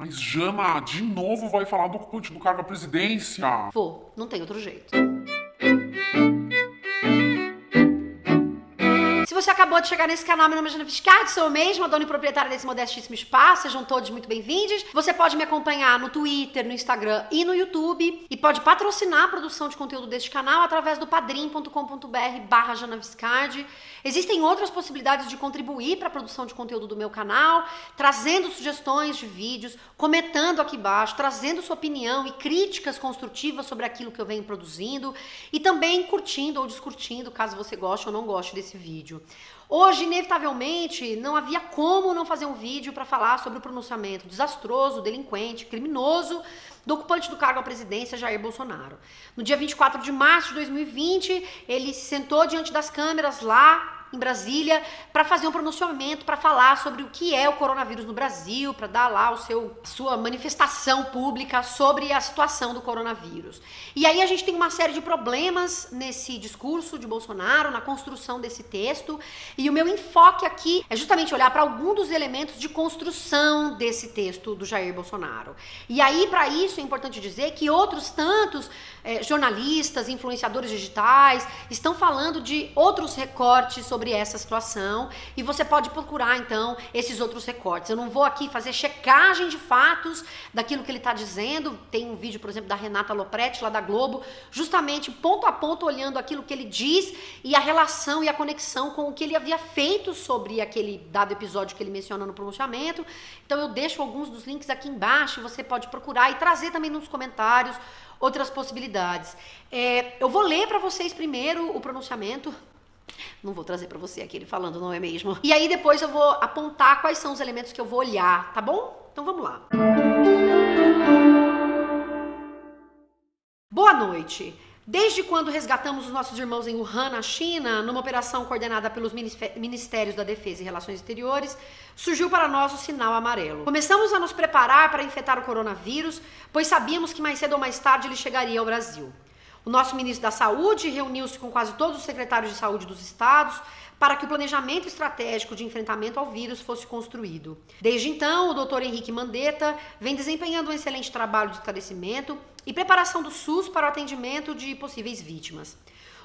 Mas Jana, de novo vai falar do ocupante do cargo da presidência? Vou, não tem outro jeito. Se você acabou de chegar nesse canal, meu nome é Jana Viscardi, sou eu mesma, dona e proprietária desse modestíssimo espaço, sejam todos muito bem-vindos. Você pode me acompanhar no Twitter, no Instagram e no YouTube, e pode patrocinar a produção de conteúdo deste canal através do padrim.com.br/Jana Viscardi. Existem outras possibilidades de contribuir para a produção de conteúdo do meu canal, trazendo sugestões de vídeos, comentando aqui embaixo, trazendo sua opinião e críticas construtivas sobre aquilo que eu venho produzindo, e também curtindo ou descurtindo, caso você goste ou não goste desse vídeo. Hoje, inevitavelmente, não havia como não fazer um vídeo para falar sobre o pronunciamento desastroso, delinquente, criminoso do ocupante do cargo à presidência, Jair Bolsonaro. No dia 24 de março de 2020, ele se sentou diante das câmeras lá em Brasília para fazer um pronunciamento, para falar sobre o que é o coronavírus no Brasil, para dar lá sua manifestação pública sobre a situação do coronavírus. E aí a gente tem uma série de problemas nesse discurso de Bolsonaro, na construção desse texto, e o meu enfoque aqui é justamente olhar para algum dos elementos de construção desse texto do Jair Bolsonaro. E aí, para isso, é importante dizer que outros tantos jornalistas, influenciadores digitais estão falando de outros recortes sobre essa situação, e você pode procurar então esses outros recortes. Eu não vou aqui fazer checagem de fatos daquilo que ele está dizendo. Tem um vídeo, por exemplo, da Renata Lopretti lá da Globo, justamente ponto a ponto olhando aquilo que ele diz e a relação e a conexão com o que ele havia feito sobre aquele dado episódio que ele menciona no pronunciamento. Então eu deixo alguns dos links aqui embaixo, você pode procurar e trazer também nos comentários outras possibilidades. Eu vou ler para vocês primeiro o pronunciamento. Não vou trazer para você aqui ele falando, não é mesmo? E aí depois eu vou apontar quais são os elementos que eu vou olhar, tá bom? Então vamos lá. Boa noite. Desde quando resgatamos os nossos irmãos em Wuhan, na China, numa operação coordenada pelos Ministérios da Defesa e Relações Exteriores, surgiu para nós o sinal amarelo. Começamos a nos preparar para enfrentar o coronavírus, pois sabíamos que mais cedo ou mais tarde ele chegaria ao Brasil. O nosso ministro da Saúde reuniu-se com quase todos os secretários de saúde dos estados para que o planejamento estratégico de enfrentamento ao vírus fosse construído. Desde então, o Dr. Henrique Mandetta vem desempenhando um excelente trabalho de esclarecimento e preparação do SUS para o atendimento de possíveis vítimas.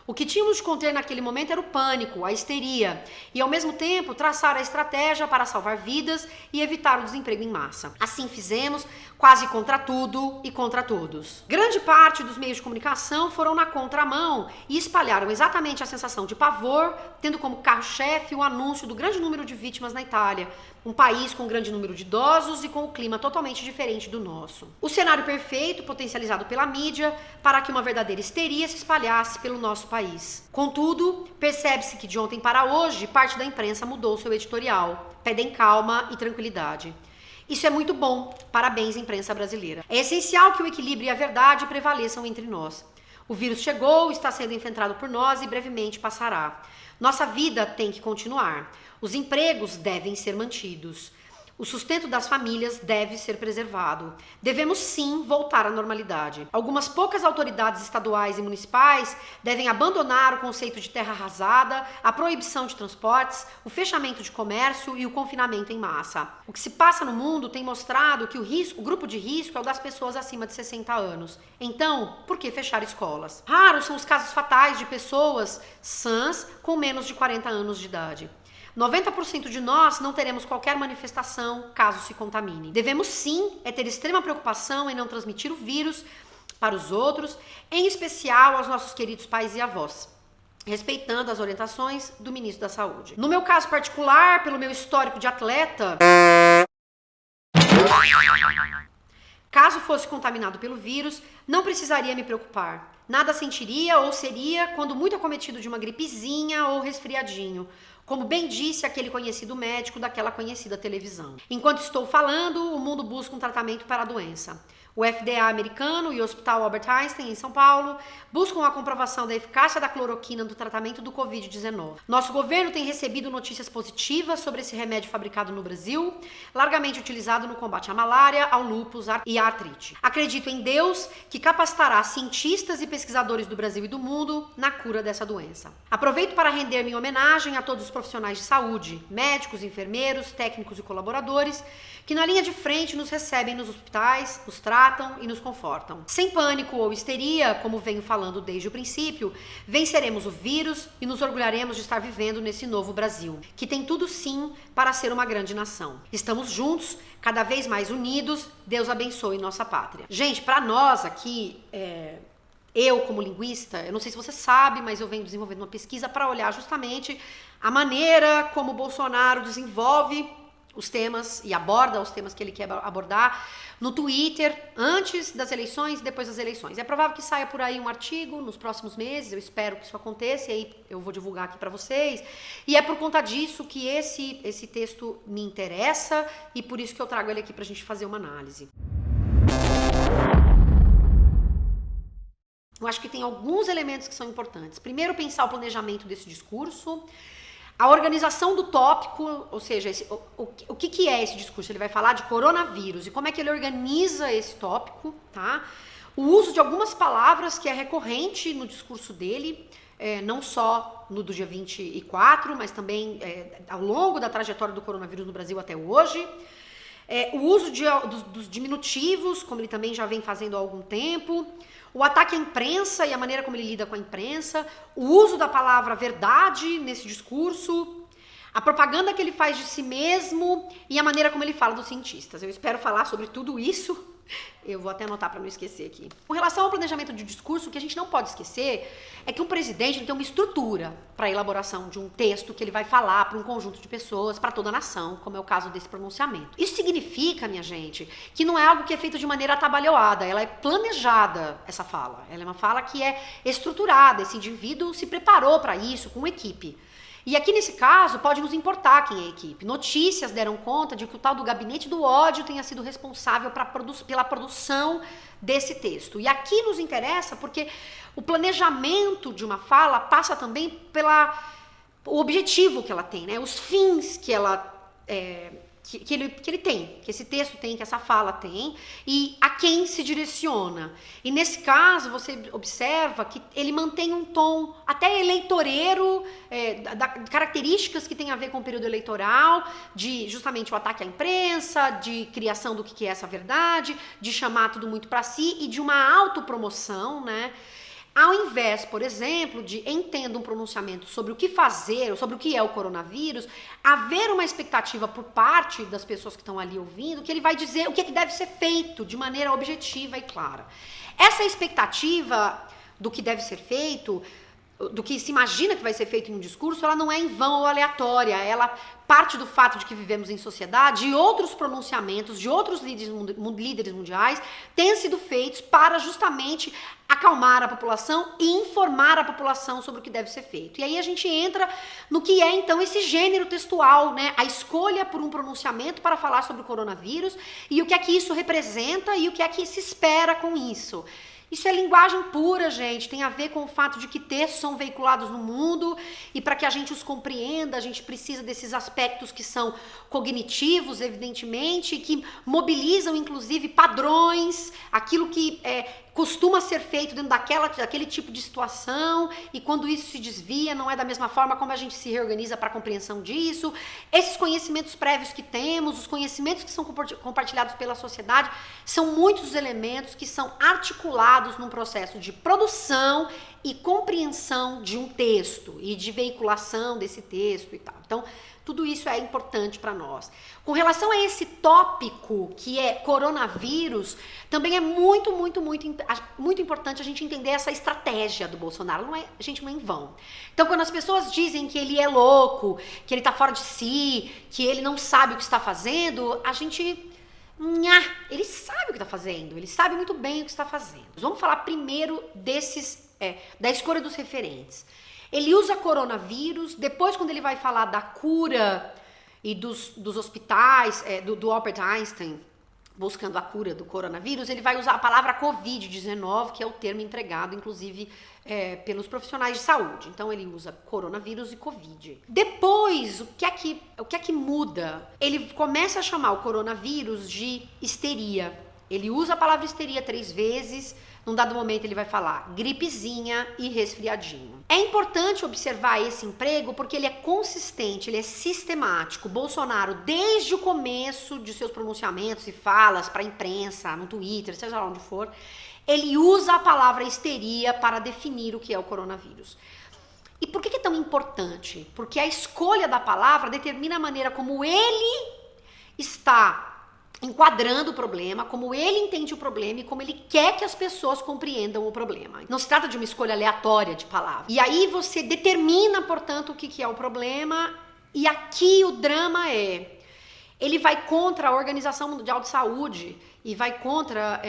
O que tínhamos de conter naquele momento era o pânico, a histeria, e ao mesmo tempo traçar a estratégia para salvar vidas e evitar o desemprego em massa. Assim fizemos, quase contra tudo e contra todos. Grande parte dos meios de comunicação foram na contramão e espalharam exatamente a sensação de pavor, tendo como carro-chefe o anúncio do grande número de vítimas na Itália, um país com um grande número de idosos e com um clima totalmente diferente do nosso. O cenário perfeito, potencializado pela mídia, para que uma verdadeira histeria se espalhasse pelo nosso país. Contudo, percebe-se que de ontem para hoje, parte da imprensa mudou seu editorial. Pedem calma e tranquilidade. Isso é muito bom. Parabéns, imprensa brasileira. É essencial que o equilíbrio e a verdade prevaleçam entre nós. O vírus chegou, está sendo enfrentado por nós e brevemente passará. Nossa vida tem que continuar. Os empregos devem ser mantidos. O sustento das famílias deve ser preservado. Devemos sim voltar à normalidade. Algumas poucas autoridades estaduais e municipais devem abandonar o conceito de terra arrasada, a proibição de transportes, o fechamento de comércio e o confinamento em massa. O que se passa no mundo tem mostrado que o grupo de risco é o das pessoas acima de 60 anos. Então, por que fechar escolas? Raros são os casos fatais de pessoas sãs com menos de 40 anos de idade. 90% de nós não teremos qualquer manifestação caso se contamine. Devemos sim ter extrema preocupação em não transmitir o vírus para os outros, em especial aos nossos queridos pais e avós, respeitando as orientações do ministro da Saúde. No meu caso particular, pelo meu histórico de atleta, caso fosse contaminado pelo vírus, não precisaria me preocupar. Nada sentiria ou seria quando muito acometido de uma gripezinha ou resfriadinho, como bem disse aquele conhecido médico daquela conhecida televisão. Enquanto estou falando, o mundo busca um tratamento para a doença. O FDA americano e o Hospital Albert Einstein, em São Paulo, buscam a comprovação da eficácia da cloroquina no tratamento do Covid-19. Nosso governo tem recebido notícias positivas sobre esse remédio fabricado no Brasil, largamente utilizado no combate à malária, ao lúpus e à artrite. Acredito em Deus, que capacitará cientistas e pesquisadores do Brasil e do mundo na cura dessa doença. Aproveito para render minha homenagem a todos os profissionais de saúde, médicos, enfermeiros, técnicos e colaboradores, que na linha de frente nos recebem nos hospitais, nos tratam e nos confortam. Sem pânico ou histeria, como venho falando desde o princípio, venceremos o vírus e nos orgulharemos de estar vivendo nesse novo Brasil, que tem tudo sim para ser uma grande nação. Estamos juntos, cada vez mais unidos, Deus abençoe nossa pátria. Gente, para nós aqui, eu como linguista, eu não sei se você sabe, mas eu venho desenvolvendo uma pesquisa para olhar justamente a maneira como o Bolsonaro desenvolve os temas e aborda os temas que ele quer abordar no Twitter, antes das eleições e depois das eleições. É provável que saia por aí um artigo nos próximos meses, eu espero que isso aconteça, e aí eu vou divulgar aqui para vocês. E é por conta disso que esse texto me interessa e por isso que eu trago ele aqui para a gente fazer uma análise. Eu acho que tem alguns elementos que são importantes. Primeiro, pensar o planejamento desse discurso, a organização do tópico, ou seja, o que é esse discurso? Ele vai falar de coronavírus e como é que ele organiza esse tópico, tá? O uso de algumas palavras que é recorrente no discurso dele, não só no do dia 24, mas também ao longo da trajetória do coronavírus no Brasil até hoje. O uso dos diminutivos, como ele também já vem fazendo há algum tempo. O ataque à imprensa e a maneira como ele lida com a imprensa, o uso da palavra verdade nesse discurso, a propaganda que ele faz de si mesmo e a maneira como ele fala dos cientistas. Eu espero falar sobre tudo isso, eu vou até anotar para não esquecer aqui. Com relação ao planejamento de discurso, o que a gente não pode esquecer é que um presidente tem uma estrutura para a elaboração de um texto que ele vai falar para um conjunto de pessoas, para toda a nação, como é o caso desse pronunciamento. Isso significa, minha gente, que não é algo que é feito de maneira atabalhoada, ela é planejada, essa fala. Ela é uma fala que é estruturada, esse indivíduo se preparou para isso com uma equipe. E aqui nesse caso pode nos importar quem é a equipe. Notícias deram conta de que o tal do gabinete do ódio tenha sido responsável pela produção desse texto. E aqui nos interessa porque o planejamento de uma fala passa também o objetivo que ela tem, né? Os fins que ela que ele tem, que esse texto tem, que essa fala tem, e a quem se direciona. E nesse caso, você observa que ele mantém um tom até eleitoreiro, características que tem a ver com o período eleitoral, de justamente o ataque à imprensa, de criação do que é essa verdade, de chamar tudo muito para si e de uma autopromoção, né? Ao invés, por exemplo, de entenda um pronunciamento sobre o que fazer, sobre o que é o coronavírus, haver uma expectativa por parte das pessoas que estão ali ouvindo, que ele vai dizer o que deve ser feito de maneira objetiva e clara. Essa expectativa do que deve ser feito, do que se imagina que vai ser feito em um discurso, ela não é em vão ou aleatória, ela parte do fato de que vivemos em sociedade e outros pronunciamentos de outros líderes mundiais têm sido feitos para justamente acalmar a população e informar a população sobre o que deve ser feito. E aí a gente entra no que é então esse gênero textual, né? A escolha por um pronunciamento para falar sobre o coronavírus e o que é que isso representa e o que é que se espera com isso. Isso é linguagem pura, gente, tem a ver com o fato de que textos são veiculados no mundo e para que a gente os compreenda, a gente precisa desses aspectos que são cognitivos, evidentemente, que mobilizam inclusive padrões, aquilo que costuma ser feito dentro daquele tipo de situação e quando isso se desvia não é da mesma forma como a gente se reorganiza para a compreensão disso. Esses conhecimentos prévios que temos, os conhecimentos que são compartilhados pela sociedade, são muitos elementos que são articulados num processo de produção e compreensão de um texto e de veiculação desse texto e tal. Então, tudo isso é importante para nós. Com relação a esse tópico que é coronavírus, também é muito importante a gente entender essa estratégia do Bolsonaro. Não é em vão. Então, quando as pessoas dizem que ele é louco, que ele tá fora de si, que ele não sabe o que está fazendo, a gente... ele sabe o que está fazendo, ele sabe muito bem o que está fazendo. Vamos falar primeiro da escolha dos referentes. Ele usa coronavírus, depois quando ele vai falar da cura e dos hospitais, do Albert Einstein, buscando a cura do coronavírus, ele vai usar a palavra Covid-19, que é o termo empregado, inclusive, pelos profissionais de saúde. Então, ele usa coronavírus e Covid. Depois, o que é que muda? Ele começa a chamar o coronavírus de histeria. Ele usa a palavra histeria 3 vezes. Num dado momento ele vai falar gripezinha e resfriadinho. É importante observar esse emprego porque ele é consistente, ele é sistemático. Bolsonaro, desde o começo de seus pronunciamentos e falas para a imprensa, no Twitter, seja lá onde for, ele usa a palavra histeria para definir o que é o coronavírus. E por que é tão importante? Porque a escolha da palavra determina a maneira como ele está enquadrando o problema, como ele entende o problema e como ele quer que as pessoas compreendam o problema. Não se trata de uma escolha aleatória de palavras. E aí você determina, portanto, o que é o problema, e aqui o drama é, ele vai contra a Organização Mundial de Saúde e vai contra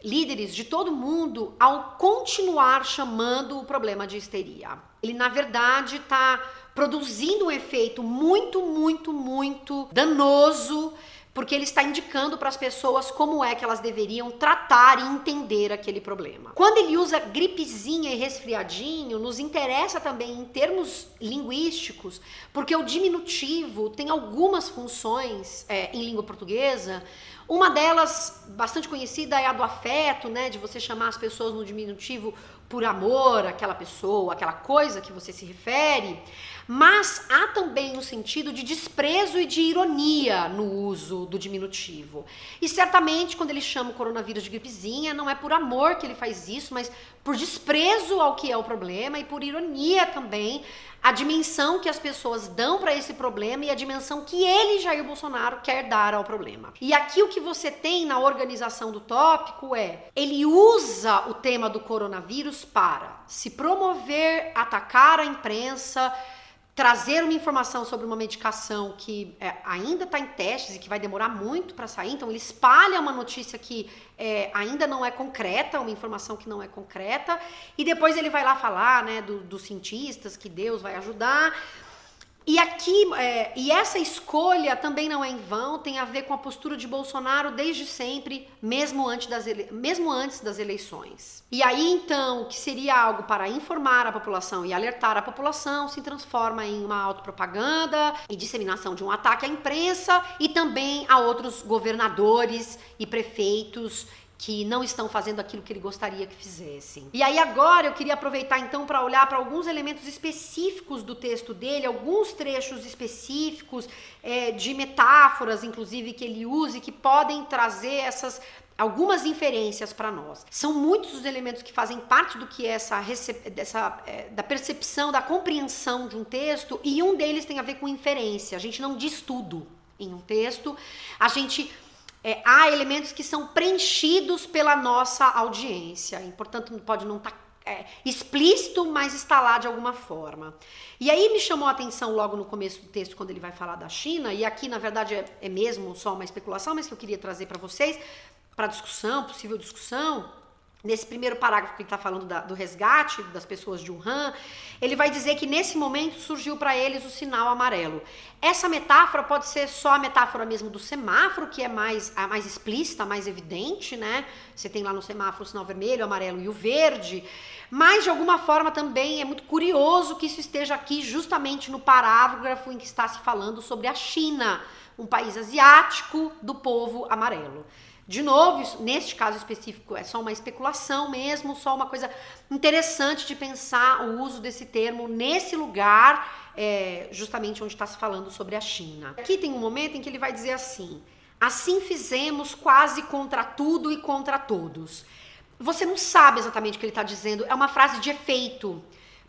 líderes de todo mundo ao continuar chamando o problema de histeria. Ele, na verdade, está produzindo um efeito muito danoso, porque ele está indicando para as pessoas como é que elas deveriam tratar e entender aquele problema. Quando ele usa gripezinha e resfriadinho, nos interessa também em termos linguísticos, porque o diminutivo tem algumas funções em língua portuguesa. Uma delas, bastante conhecida, é a do afeto, né? De você chamar as pessoas no diminutivo por amor, aquela pessoa, aquela coisa que você se refere. Mas há também um sentido de desprezo e de ironia no uso do diminutivo. E certamente, quando ele chama o coronavírus de gripezinha, não é por amor que ele faz isso, mas por desprezo ao que é o problema e por ironia também, a dimensão que as pessoas dão para esse problema e a dimensão que ele, Jair Bolsonaro, quer dar ao problema. E aqui o que você tem na organização do tópico é, ele usa o tema do coronavírus para se promover, atacar a imprensa, trazer uma informação sobre uma medicação que ainda está em testes e que vai demorar muito para sair. Então ele espalha uma notícia que ainda não é concreta, uma informação que não é concreta, e depois ele vai lá falar, né, dos cientistas, que Deus vai ajudar. E aqui, e essa escolha também não é em vão, tem a ver com a postura de Bolsonaro desde sempre, mesmo antes das eleições. E aí, então, o que seria algo para informar a população e alertar a população se transforma em uma autopropaganda e disseminação de um ataque à imprensa e também a outros governadores e prefeitos que não estão fazendo aquilo que ele gostaria que fizessem. E aí agora eu queria aproveitar então para olhar para alguns elementos específicos do texto dele, alguns trechos específicos de metáforas, inclusive, que ele usa e que podem trazer algumas inferências para nós. São muitos os elementos que fazem parte do que é da percepção, da compreensão de um texto, e um deles tem a ver com inferência. A gente não diz tudo em um texto, há elementos que são preenchidos pela nossa audiência, e, portanto, pode não estar explícito, mas está lá de alguma forma. E aí me chamou a atenção logo no começo do texto, quando ele vai falar da China, e aqui, na verdade, é mesmo só uma especulação, mas que eu queria trazer para vocês, para discussão, possível discussão. Nesse primeiro parágrafo que ele está falando do resgate das pessoas de Wuhan, ele vai dizer que nesse momento surgiu para eles o sinal amarelo. Essa metáfora pode ser só a metáfora mesmo do semáforo, que é a mais explícita, mais evidente, né? Você tem lá no semáforo o sinal vermelho, o amarelo e o verde. Mas, de alguma forma, também é muito curioso que isso esteja aqui justamente no parágrafo em que está se falando sobre a China, um país asiático do povo amarelo. De novo, neste caso específico, é só uma especulação mesmo, só uma coisa interessante de pensar o uso desse termo nesse lugar, justamente onde está se falando sobre a China. Aqui tem um momento em que ele vai dizer assim fizemos quase contra tudo e contra todos. Você não sabe exatamente o que ele está dizendo, é uma frase de efeito,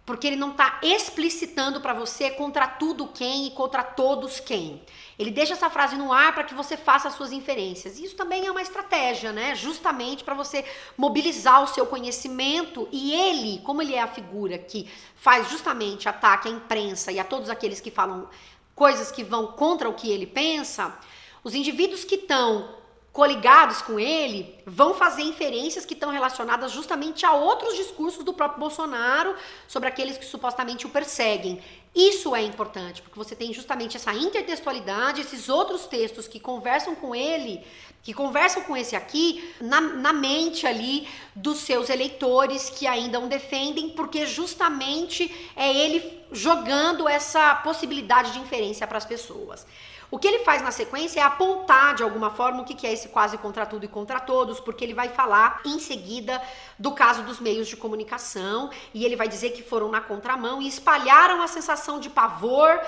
porque ele não está explicitando para você contra tudo quem e contra todos quem. Ele deixa essa frase no ar para que você faça as suas inferências. Isso também é uma estratégia, né? Justamente para você mobilizar o seu conhecimento, e ele, como ele é a figura que faz justamente ataque à imprensa e a todos aqueles que falam coisas que vão contra o que ele pensa, os indivíduos que estão coligados com ele vão fazer inferências que estão relacionadas justamente a outros discursos do próprio Bolsonaro sobre aqueles que supostamente o perseguem. Isso é importante, porque você tem justamente essa intertextualidade, esses outros textos que conversam com ele, que conversam com esse aqui, na mente ali dos seus eleitores que ainda o defendem, porque justamente é ele jogando essa possibilidade de inferência para as pessoas. O que ele faz na sequência é apontar de alguma forma o que é esse quase contra tudo e contra todos, porque ele vai falar em seguida do caso dos meios de comunicação e ele vai dizer que foram na contramão e espalharam a sensação de pavor,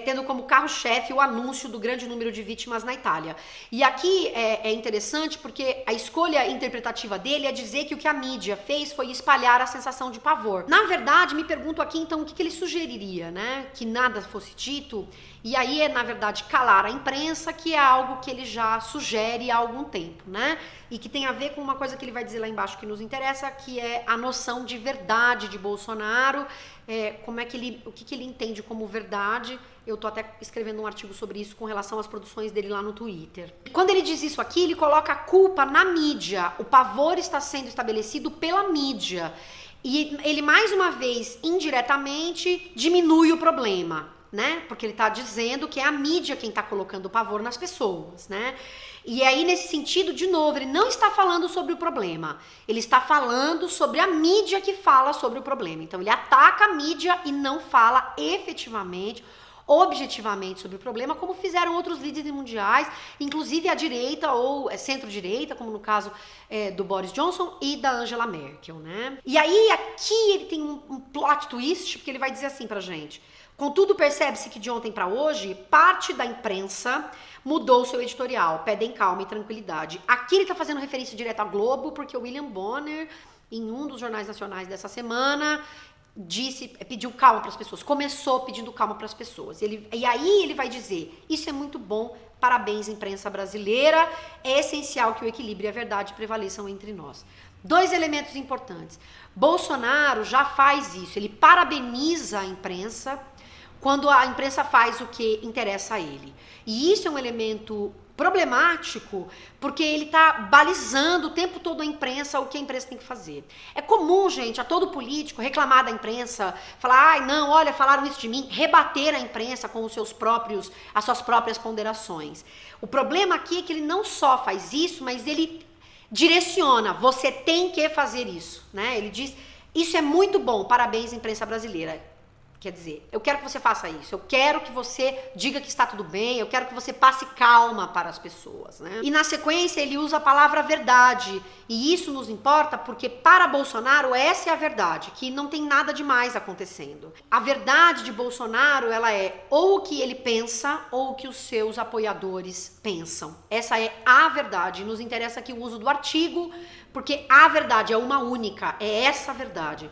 tendo como carro-chefe o anúncio do grande número de vítimas na Itália. E aqui é interessante porque a escolha interpretativa dele é dizer que o que a mídia fez foi espalhar a sensação de pavor. Na verdade, me pergunto aqui então o que ele sugeriria, né? Que nada fosse dito. E aí é, na verdade, calar a imprensa, que é algo que ele já sugere há algum tempo, né? E que tem a ver com uma coisa que ele vai dizer lá embaixo que nos interessa, que é a noção de verdade de Bolsonaro, como é que ele, o que ele entende como verdade. Eu tô até escrevendo um artigo sobre isso com relação às produções dele lá no Twitter. E quando ele diz isso aqui, ele coloca a culpa na mídia. O pavor está sendo estabelecido pela mídia. E ele, mais uma vez, indiretamente, diminui o problema, né? Porque ele tá dizendo que é a mídia quem tá colocando pavor nas pessoas, né? E aí, nesse sentido, de novo, ele não está falando sobre o problema. Ele está falando sobre a mídia que fala sobre o problema. Então, ele ataca a mídia e não fala efetivamente, objetivamente sobre o problema, como fizeram outros líderes mundiais, inclusive a direita ou centro-direita, como no caso do Boris Johnson e da Angela Merkel, né? E aí, aqui ele tem um plot twist, porque ele vai dizer assim pra gente: contudo, percebe-se que de ontem para hoje, parte da imprensa mudou seu editorial, pedem calma e tranquilidade. Aqui ele está fazendo referência direta ao Globo, porque o William Bonner, em um dos jornais nacionais dessa semana, pediu calma para as pessoas, começou pedindo calma para as pessoas. E aí ele vai dizer: isso é muito bom, parabéns, imprensa brasileira, é essencial que o equilíbrio e a verdade prevaleçam entre nós. Dois elementos importantes. Bolsonaro já faz isso, ele parabeniza a imprensa quando a imprensa faz o que interessa a ele. E isso é um elemento problemático, porque ele tá balizando o tempo todo a imprensa, o que a imprensa tem que fazer. É comum, gente, a todo político reclamar da imprensa, falar: ai, não, olha, falaram isso de mim, rebater a imprensa com as suas próprias ponderações. O problema aqui é que ele não só faz isso, mas ele direciona: você tem que fazer isso, né? Ele diz: isso é muito bom, parabéns, imprensa brasileira. Quer dizer, eu quero que você faça isso, eu quero que você diga que está tudo bem, eu quero que você passe calma para as pessoas, né? E na sequência ele usa a palavra verdade, e isso nos importa porque para Bolsonaro essa é a verdade, que não tem nada demais acontecendo. A verdade de Bolsonaro, ela é ou o que ele pensa ou o que os seus apoiadores pensam. Essa é a verdade, nos interessa aqui o uso do artigo, porque a verdade é uma única, é essa a verdade.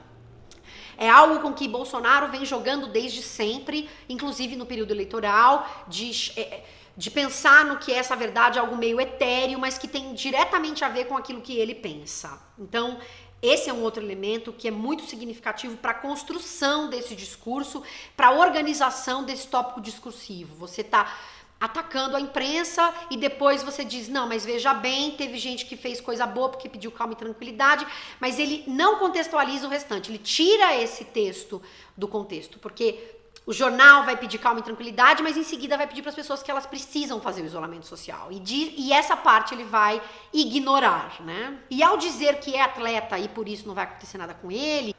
É algo com que Bolsonaro vem jogando desde sempre, inclusive no período eleitoral, de pensar no que essa verdade é algo meio etéreo, mas que tem diretamente a ver com aquilo que ele pensa. Então, esse é um outro elemento que é muito significativo para a construção desse discurso, para a organização desse tópico discursivo. Você está atacando a imprensa e depois você diz: não, mas veja bem, teve gente que fez coisa boa porque pediu calma e tranquilidade, mas ele não contextualiza o restante, ele tira esse texto do contexto, porque o jornal vai pedir calma e tranquilidade, mas em seguida vai pedir para as pessoas que elas precisam fazer o isolamento social, e essa parte ele vai ignorar, né? E ao dizer que é atleta e por isso não vai acontecer nada com ele,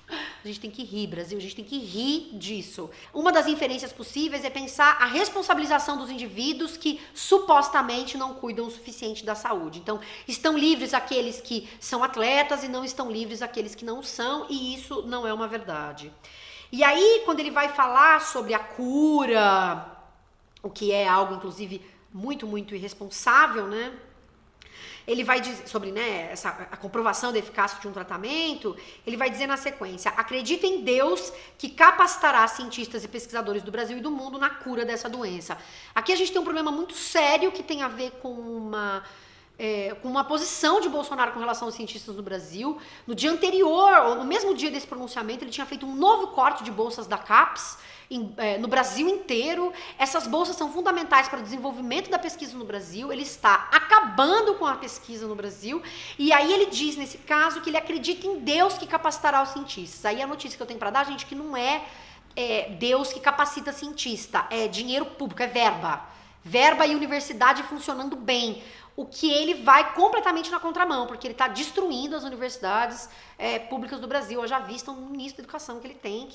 a gente tem que rir, Brasil, a gente tem que rir disso. Uma das inferências possíveis é pensar a responsabilização dos indivíduos que supostamente não cuidam o suficiente da saúde. Então, estão livres aqueles que são atletas e não estão livres aqueles que não são, e isso não é uma verdade. E aí, quando ele vai falar sobre a cura, o que é algo, inclusive, muito, muito irresponsável, né? Ele vai dizer sobre, né, a comprovação da eficácia de um tratamento, ele vai dizer na sequência: acredita em Deus que capacitará cientistas e pesquisadores do Brasil e do mundo na cura dessa doença. Aqui a gente tem um problema muito sério que tem a ver com uma com uma posição de Bolsonaro com relação aos cientistas no Brasil. No dia anterior, ou no mesmo dia desse pronunciamento, ele tinha feito um novo corte de bolsas da CAPES no Brasil inteiro. Essas bolsas são fundamentais para o desenvolvimento da pesquisa no Brasil. Ele está acabando com a pesquisa no Brasil. E aí ele diz, nesse caso, que ele acredita em Deus que capacitará os cientistas. Aí a notícia que eu tenho para dar, gente, que não é Deus que capacita cientista, é dinheiro público, é verba. Verba e universidade funcionando bem. O que ele vai completamente na contramão, porque ele está destruindo as universidades públicas do Brasil. Eu já vi um ministro da educação que ele tem,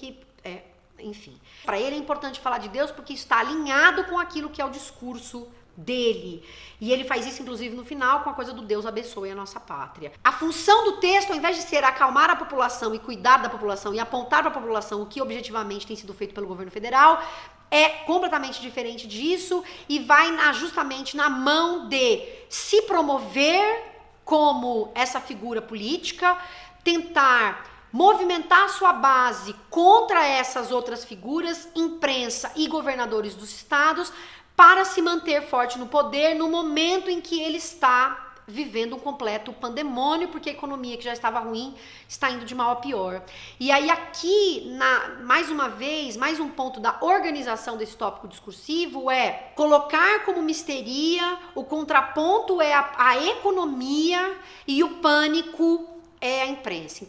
enfim. Para ele é importante falar de Deus porque está alinhado com aquilo que é o discurso dele. E ele faz isso, inclusive, no final, com a coisa do Deus abençoe a nossa pátria. A função do texto, ao invés de ser acalmar a população e cuidar da população e apontar para a população o que objetivamente tem sido feito pelo governo federal, é completamente diferente disso e vai justamente na mão de se promover como essa figura política, tentar movimentar a sua base contra essas outras figuras, imprensa e governadores dos estados, para se manter forte no poder no momento em que ele está vivendo um completo pandemônio, porque a economia que já estava ruim está indo de mal a pior. E aí aqui, mais uma vez, mais um ponto da organização desse tópico discursivo é colocar como misteria, o contraponto é a economia e o pânico é a imprensa.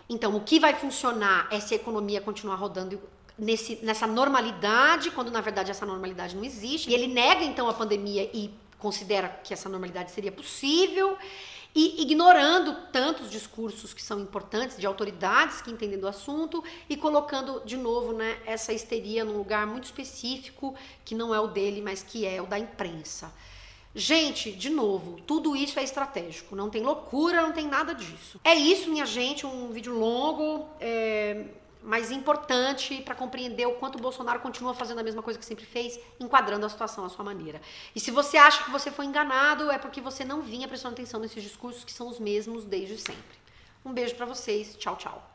Então o que vai funcionar é se a economia continuar rodando nessa normalidade, quando na verdade essa normalidade não existe. E ele nega então a pandemia e considera que essa normalidade seria possível, e ignorando tantos discursos que são importantes, de autoridades que entendem do assunto, e colocando de novo, né, essa histeria num lugar muito específico, que não é o dele, mas que é o da imprensa. Gente, de novo, tudo isso é estratégico, não tem loucura, não tem nada disso. É isso, minha gente, um vídeo longo, mas importante para compreender o quanto o Bolsonaro continua fazendo a mesma coisa que sempre fez, enquadrando a situação à sua maneira. E se você acha que você foi enganado, é porque você não vinha prestando atenção nesses discursos que são os mesmos desde sempre. Um beijo para vocês, tchau, tchau.